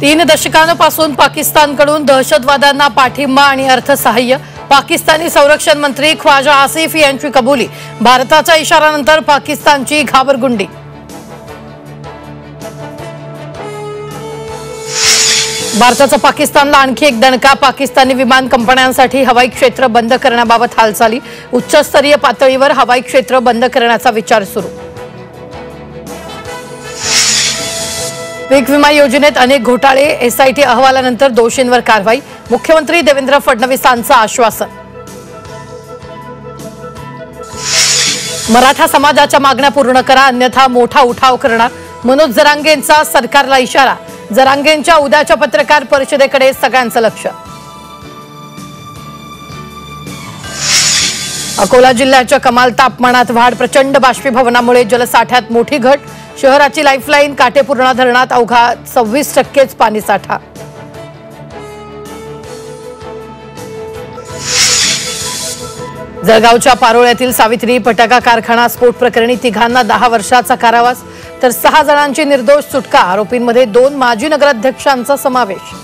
तीन दशकांपासून पाकिस्तानकडून दहशतवाद्यांना पाठिंबा आणि अर्थसहाय्य। पाकिस्तानी संरक्षण मंत्री ख्वाजा आसिफ यांची कबुली। भारताच्या इशाऱ्यानंतर पाकिस्तानची घाबरगुंडी। भारताचा पाकिस्तानला आणखी एक दणका। पाकिस्तानी विमान कंपन्यांसाठी हवाई क्षेत्र बंद करण्याबाबत हालचाली। उच्चस्तरीय पातळीवर हवाई क्षेत्र बंद करण्याचा विचार सुरू। पीक विमा योजनेत अनेक घोटाळे। एसआयटी अहवालानंतर दोषींवर कारवाई। मुख्यमंत्री देवेंद्र फडणवीसांचं आश्वासन। मराठा समाजाच्या मागण्या पूर्ण करा, अन्यथा मोठा उठाव करणार। मनोज जरांगेंचा सरकारला इशारा। जरांगेंच्या उद्याच्या पत्रकार परिषदेकडे सगळ्यांचं लक्ष। अकोला जिल्ह्याच्या कमाल तापमानात वाढ। प्रचंड बाष्पीभवनामुळे जलसाठ्यात मोठी घट। शहराची लाईफलाईन काटेपूर्णा धरणात अवघा 26% पाणीसाठा। जळगावच्या पारोळ्यातील सावित्री फटाका कारखाना स्फोट प्रकरणी तिघांना 10 वर्षाचा कारावास तर 6 जणांची निर्दोष सुटका। आरोपींमध्ये 2 माजी नगराध्यक्षांचा समावेश।